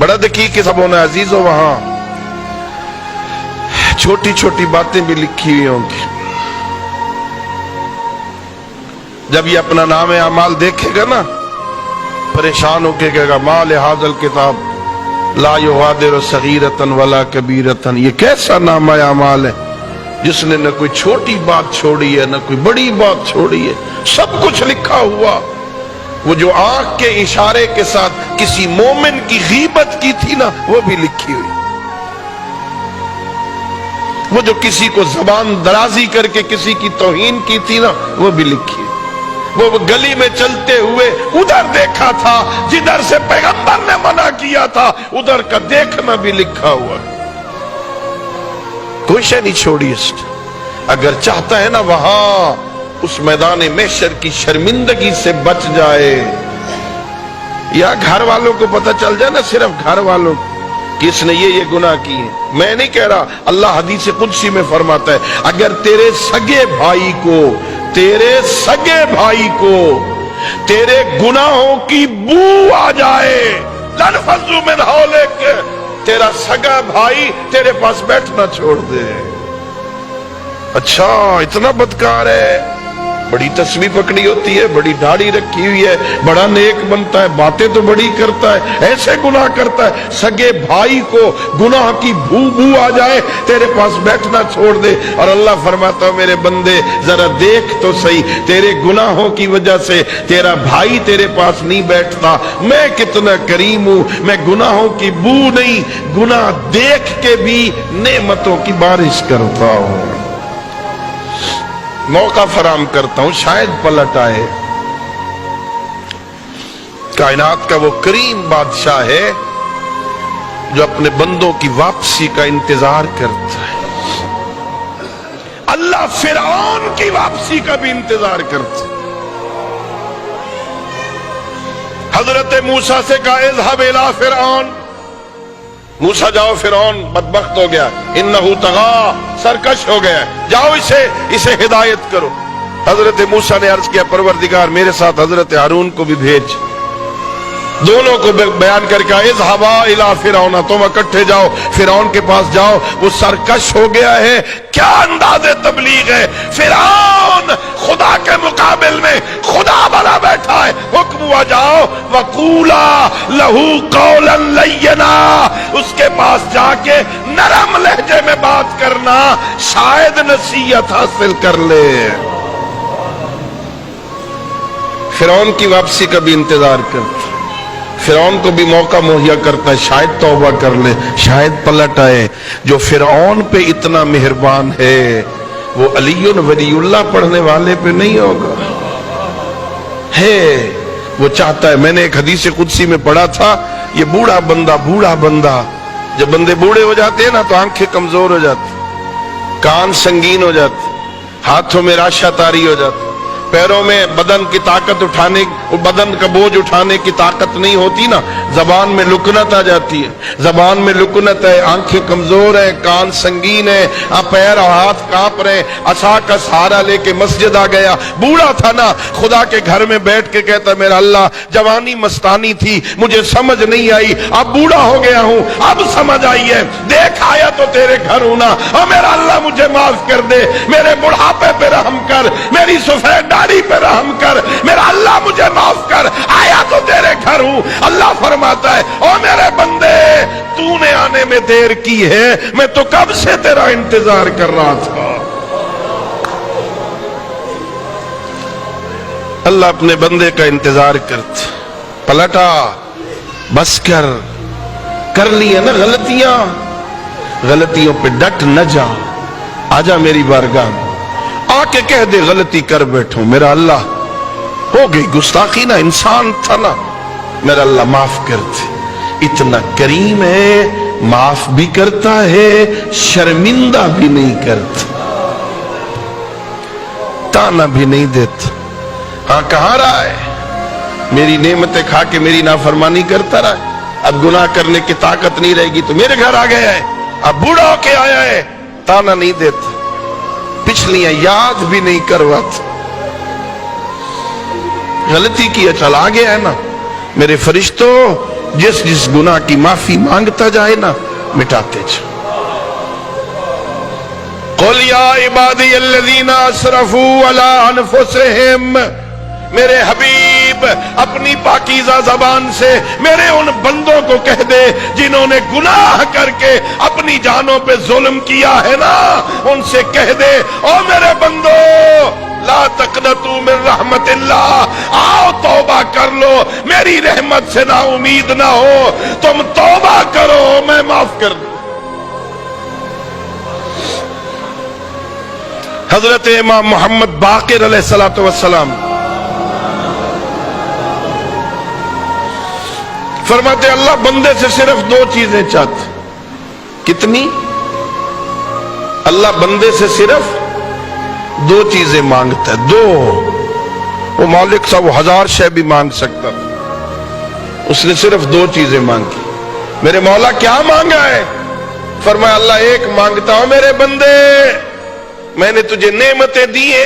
बड़ा दकीक सबों अजीजों, वहां छोटी छोटी बातें भी लिखी हुई होंगी। जब ये अपना नाम अमाल देखेगा ना, परेशान होके कहेगा माल हाजल किताब ला युगादिरु सगीरतन वला कबीरतन। ये कैसा नाम अमाल है जिसने न कोई छोटी बात छोड़ी है, न कोई बड़ी बात छोड़ी है, सब कुछ लिखा हुआ। वो जो आंख के इशारे के साथ किसी मोमिन की गीबत की थी ना, वो भी लिखी हुई। वो जो किसी को जबान दराजी करके किसी की तौहीन की थी ना, वो भी लिखी। वो गली में चलते हुए उधर देखा था जिधर से पैगंबर ने मना किया था, उधर का देखना भी लिखा हुआ। कोई शय नहीं छोड़ी इसने। अगर चाहता है ना वहां उस मैदान महशर की शर्मिंदगी से बच जाए, या घर वालों को पता चल जाए ना, सिर्फ घर वालों को कि इसने ये गुनाह किए। मैं नहीं कह रहा, अल्लाह हदीस कुदसी में फरमाता है, अगर तेरे सगे भाई को तेरे गुनाहों की बू आ जाए, लनफज़ु मिन हौलिक, तेरा सगा भाई तेरे पास बैठना छोड़ दे। अच्छा, इतना बदकार है, बड़ी तस्वीर पकड़ी होती है, बड़ी दाढ़ी रखी हुई है, बड़ा नेक बनता है, बातें तो बड़ी करता है, ऐसे गुनाह करता है, सगे भाई को गुनाह की बू आ जाए, तेरे पास बैठना छोड़ दे। और अल्लाह फरमाता है, मेरे बंदे जरा देख तो सही, तेरे गुनाहों की वजह से तेरा भाई तेरे पास नहीं बैठता, मैं कितना करीम हूं, मैं गुनाहों की बू नहीं, गुनाह देख के भी नेमतों की बारिश करता हूं, मौका फराम करता हूं, शायद पलट आए। कायनात का वो करीम बादशाह है जो अपने बंदों की वापसी का इंतजार करता है। अल्लाह फिरौन की वापसी का भी इंतजार करता है। हजरत मूसा से कहा इज़हब इला फिरौन, मूसा जाओ, फिरौन बदबख्त हो गया, इन्नहु तगा, सरकश हो गया, जाओ इसे हिदायत करो। हजरत मूसा ने अर्ज किया, परवरदिगार मेरे साथ हजरत हारून को भी भेज। दोनों को बयान करके इज़हबा इला फिरौन, तुम इकट्ठे जाओ, फिरौन के पास जाओ, वो सरकश हो गया है। क्या अंदाज़े तबलीग है, फिरौन खुदा के मुकाबिल में खुदा बना बैठा है। हुक्म हुआ जाओ, वकूला लहू कौलन लय्यना, उसके पास जाके नरम लहजे में बात करना, शायद नसीहत हासिल कर ले। फिरौन की वापसी का भी इंतजार करता, फिरौन को भी मौका मुहैया करता है, शायद तौबा कर ले, शायद पलट आए। जो फिरौन पे इतना मेहरबान है, वो अलीयुन वलीउल्लाह पढ़ने वाले पे नहीं होगा है। वो चाहता है, मैंने एक हदीस कुदसी में पढ़ा था, ये बूढ़ा बंदा, जब बंदे बूढ़े हो जाते हैं ना तो आंखें कमजोर हो जाती, कान संगीन हो जाते, हाथों में राशा तारी हो जाती, पैरों में बदन की ताकत उठाने, बदन का बोझ उठाने की ताकत नहीं होती ना, जबान में लुकनत आ जाती है, जबान में लुकनत है, आंखें कमजोर है, कान संगीन है, पैर और हाथ कांप रहे, असा का सहारा लेके मस्जिद आ गया। बूढ़ा था ना, खुदा के घर में बैठ के कहता, मेरा अल्लाह जवानी मस्तानी थी, मुझे समझ नहीं आई, अब बूढ़ा हो गया हूं, अब समझ आई है, देख आया तो तेरे घर हूं ना, और मेरा अल्लाह मुझे माफ कर दे, मेरे बुढ़ापे पे रहम कर, मेरी सफेद दाढ़ी पे रहम कर, मेरा अल्लाह मुझे माफ कर, आया तो तेरे घर हूं। अल्लाह फरमाता है, ओ मेरे बंदे, तूने आने में देर की है, मैं तो कब से तेरा इंतजार कर रहा था। अल्लाह अपने बंदे का इंतजार करता, पलटा, बस कर ली है ना गलतियों पे डट न जा, आजा मेरी बारगाह में, आके कह दे गलती कर बैठो, मेरा अल्लाह हो गई गुस्ताखी ना, इंसान था ना, मेरा अल्लाह माफ कर दे। इतना करीम है, माफ भी करता है, शर्मिंदा भी नहीं करता, ताना भी नहीं देता। हाँ, कहां रहा है, मेरी नेमतें खा के मेरी नाफरमानी करता रहा है, अब गुनाह करने की ताकत नहीं रहेगी तो मेरे घर आ गया है, अब बूढ़ा होके आया है, ताना नहीं देता, पिछलियां याद भी नहीं करवाता, गलती की, चल आ गया है ना, मेरे फरिश्तों जिस जिस गुनाह की माफी मांगता जाए ना, मिटाते जाओ। कुल या इबादी अल्लज़ीना असरफू अला अनफुसिहिम, मेरे हबीब अपनी पाकीज़ा ज़बान से मेरे उन बंदों को कह दे जिन्होंने गुनाह करके अपनी जानों पे जुल्म किया है ना, उनसे कह दे, ओ मेरे बंदो, ला तक़नतू मिन रहमतिल्लाह, आओ तौबा कर लो, मेरी रहमत से ना उम्मीद ना हो, तुम तौबा करो, मैं माफ कर दूं। हजरत इमाम मोहम्मद बाक़िर अलैहिस्सलातु वस्सलाम फरमाते, अल्लाह बंदे से सिर्फ दो चीजें चाहते। कितनी? अल्लाह बंदे से सिर्फ दो चीजें मांगता है, दो। वो मौलिक साहब 1000 शय भी मांग सकता था, उसने सिर्फ दो चीजें मांगी। मेरे मौला क्या मांगा है? फरमाया, अल्लाह एक मांगता हूं, मेरे बंदे, मैंने तुझे नेमतें दी है,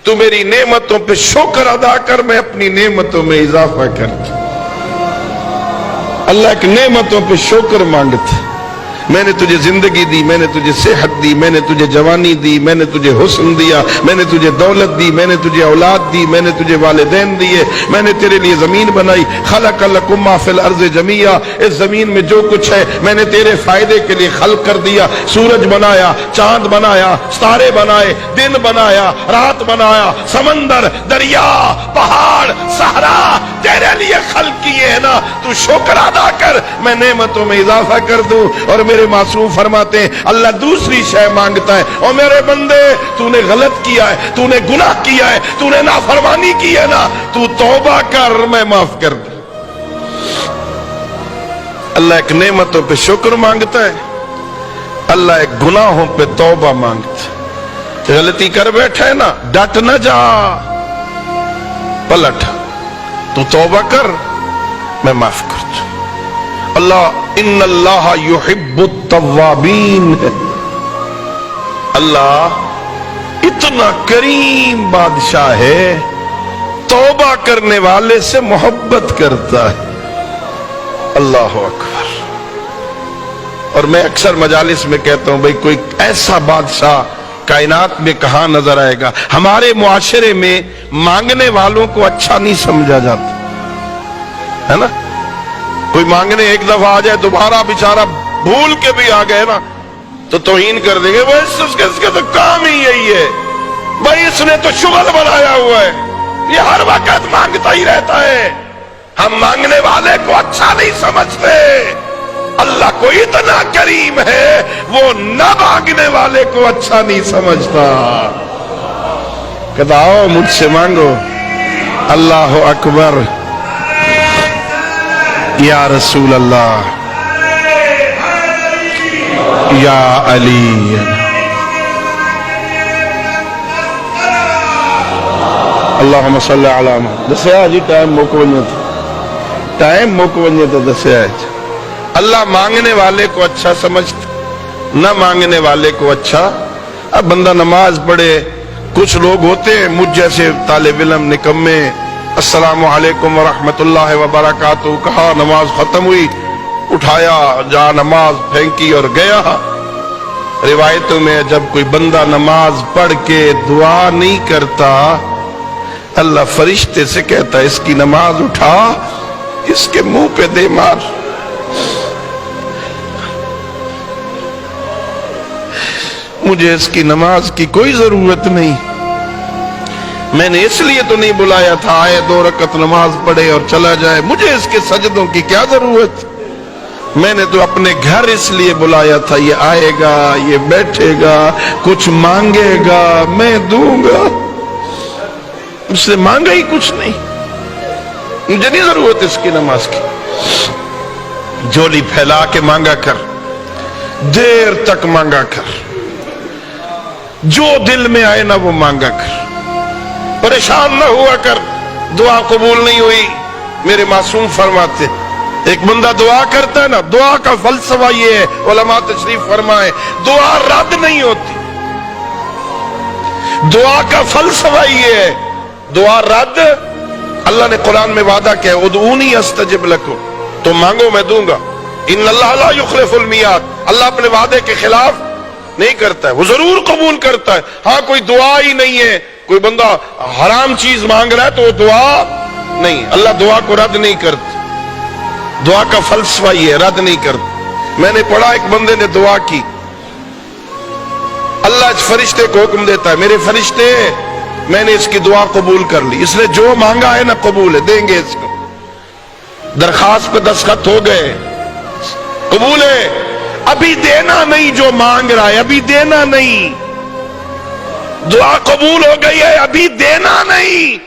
तू मेरी नेमतों पे शुक्र अदा कर, मैं अपनी नेमतों में इजाफा कर। अल्लाह की नेमतों पे शुक्र मांगते। मैंने तुझे जिंदगी दी, मैंने तुझे सेहत दी, मैंने तुझे जवानी दी, मैंने तुझे हुस्न दिया, मैंने तुझे दौलत दी, मैंने तुझे औलाद दी, मैंने तुझे वालिदैन दिए, मैंने तेरे लिए जमीन बनाई। खलक़ लकुम मा फिल अर्ज़ि जमीआ, इस जमीन में जो कुछ है मैंने तेरे फायदे के लिए खल्क़ कर दिया। सूरज बनाया, चांद बनाया, सितारे बनाए, दिन बनाया, रात बनाया, समंदर, दरिया, पहाड़, सहरा तेरे लिए खल्क़ किए है ना, तू शुक्र अदा कर, मैं नेमतों में इजाफा कर दूं। और मेरे मासूम फरमाते हैं, अल्लाह दूसरी शय मांगता है, और मेरे बंदे, तूने गलत किया है, तूने गुनाह किया है, तूने नाफरमानी की है ना, तू तौबा कर, मैं माफ कर दूं। अल्लाह एक नेमतों पे शुक्र मांगता है, अल्लाह एक गुनाहों पे तौबा मांगता है। गलती कर बैठा है ना, डट न जा, पलट, तू तौबा कर, मैं माफ कर दूं। अल्लाह इन्नल्लाह युहिब्बुत तव्वाबीन है। अल्लाह इतना करीम बादशाह है, तौबा करने वाले से मोहब्बत करता है। अल्लाह अकबर। और मैं अक्सर मजालिस में कहता हूं, भाई कोई ऐसा बादशाह कायनात में कहां नजर आएगा। हमारे मुआशरे में मांगने वालों को अच्छा नहीं समझा जाता है ना। कोई मांगने एक दफा आ जाए, दोबारा बेचारा भूल के भी आ गए ना, तो तौहीन कर देंगे, बस उसके तो काम ही यही है, भाई इसने तो शुगल बनाया हुआ है, ये हर वक्त मांगता ही रहता है। हम मांगने वाले को अच्छा नहीं समझते। अल्लाह को इतना करीम है, वो न मांगने वाले को अच्छा नहीं समझता। कहता आओ मुझसे मांगो। अल्लाह अकबर। या रसूल अल्लाह, या अली। अल्लाहुम्मा सल्लि अला मुहम्मद। दसिया जी टाइम मुक वञे थो, टाइम मुक वञे तो दसिया। अल्लाह मांगने वाले को अच्छा समझता, न मांगने वाले को अच्छा। अब बंदा नमाज पढ़े, कुछ लोग होते हैं मुझ जैसे तालिब इल्म निकम्मे, अस्सलामु अलैकुम व रहमतुल्लाहि व बरकातुहू कहा, नमाज खत्म हुई, उठाया, जा नमाज फेंकी और गया। रिवायतों में जब कोई बंदा नमाज पढ़ के दुआ नहीं करता, अल्लाह फरिश्ते से कहता है, इसकी नमाज उठा, इसके मुंह पे दे मार। मुझे इसकी नमाज की कोई जरूरत नहीं, मैंने इसलिए तो नहीं बुलाया था, आए 2 रकत नमाज पढ़े और चला जाए, मुझे इसके सजदों की क्या जरूरत। मैंने तो अपने घर इसलिए बुलाया था, ये आएगा, ये बैठेगा, कुछ मांगेगा, मैं दूंगा। उससे मांगा ही कुछ नहीं, मुझे नहीं जरूरत इसकी नमाज की। झोली फैला के मांगा कर, देर तक मांगा कर, जो दिल में आए ना वो मांगा कर, परेशान ना हुआ कर। दुआ कबूल नहीं हुई, मेरे मासूम फरमाते, एक बंदा दुआ करता है ना, दुआ का फलसफा ये है, उलमा तशरीफ फरमाए, दुआ रद्द नहीं होती। दुआ का फलसफा ये है, दुआ रद्द, अल्लाह ने कुरान में वादा किया, उदऊनी अस्तजिब लकुम, तुम मांगो मैं दूंगा। इन्नल्लाह ला युखलिफुल मियाद, अल्लाह अपने वादे के खिलाफ नहीं करता है, वो जरूर कबूल करता है। हाँ, कोई दुआ ही नहीं है, कोई बंदा हराम चीज मांग रहा है तो वो दुआ नहीं, अल्लाह दुआ को रद्द नहीं करता। दुआ का फलसफा ही है, रद्द नहीं करता। मैंने पढ़ा एक बंदे ने दुआ की, अल्लाह इस फरिश्ते को हुक्म देता है, मेरे फरिश्ते मैंने इसकी दुआ कबूल कर ली, इसने जो मांगा है ना कबूल है, देंगे इसको। दरखास्त पे दस्तखत हो गए, कबूल है, अभी देना नहीं जो मांग रहा है, अभी देना नहीं। दुआ कबूल हो गई है, अभी देना नहीं।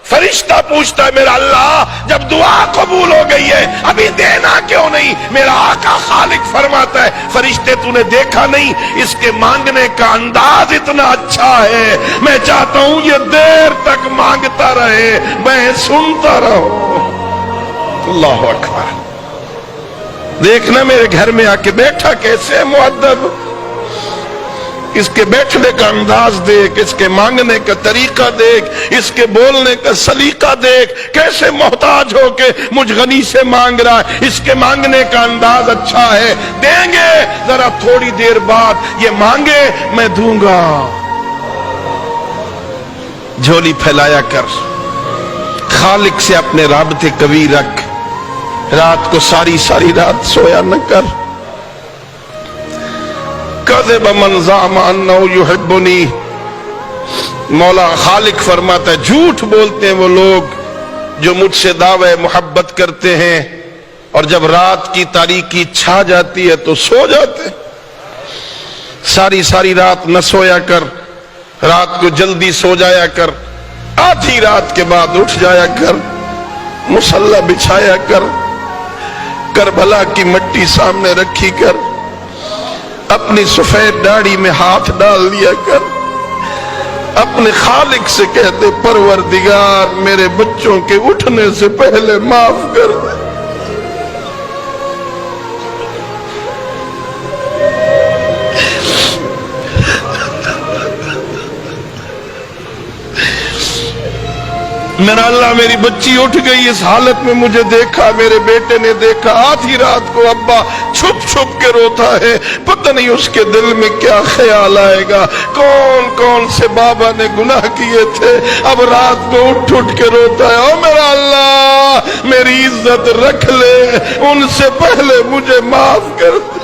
फरिश्ता पूछता है, मेरा अल्लाह जब दुआ कबूल हो गई है अभी देना क्यों नहीं? मेरा आका खालिक फरमाता है, फरिश्ते तूने देखा नहीं, इसके मांगने का अंदाज इतना अच्छा है, मैं चाहता हूं ये देर तक मांगता रहे, मैं सुनता रहूं। अल्लाह अकबर। देखना मेरे घर में आके बैठा कैसे मुअद्दब, इसके बैठने का अंदाज देख, इसके मांगने का तरीका देख, इसके बोलने का सलीका देख, कैसे मोहताज होके मुझ गनी से मांग रहा है, इसके मांगने का अंदाज अच्छा है, देंगे। जरा थोड़ी देर बाद ये मांगे मैं दूंगा। झोली फैलाया कर, खालिक से अपने राबते कवी रख, रात को सारी सारी रात सोया न कर। कज़ब मन ज़अमा अन्नहु युहिब्बुनी, मौला खालिक फरमाता है, झूठ बोलते हैं वो लोग जो मुझसे दावे मोहब्बत करते हैं और जब रात की तारीकी छा जाती है तो सो जाते। सारी सारी रात न सोया कर, रात को जल्दी सो जाया कर, आधी रात के बाद उठ जाया कर, मुसल्ला बिछाया कर, करबला की मिट्टी सामने रखी कर, अपनी सफेद दाढ़ी में हाथ डाल दिया कर, अपने खालिक से कहते, परवरदिगार मेरे बच्चों के उठने से पहले माफ कर दे। मेरा अल्लाह मेरी बच्ची उठ गई, इस हालत में मुझे देखा, मेरे बेटे ने देखा, आधी रात को अब्बा छुप छुप के रोता है, पता नहीं उसके दिल में क्या ख्याल आएगा, कौन कौन से बाबा ने गुनाह किए थे, अब रात को उठ उठ के रोता है, ओ मेरा अल्लाह मेरी इज्जत रख ले, उनसे पहले मुझे माफ कर दे।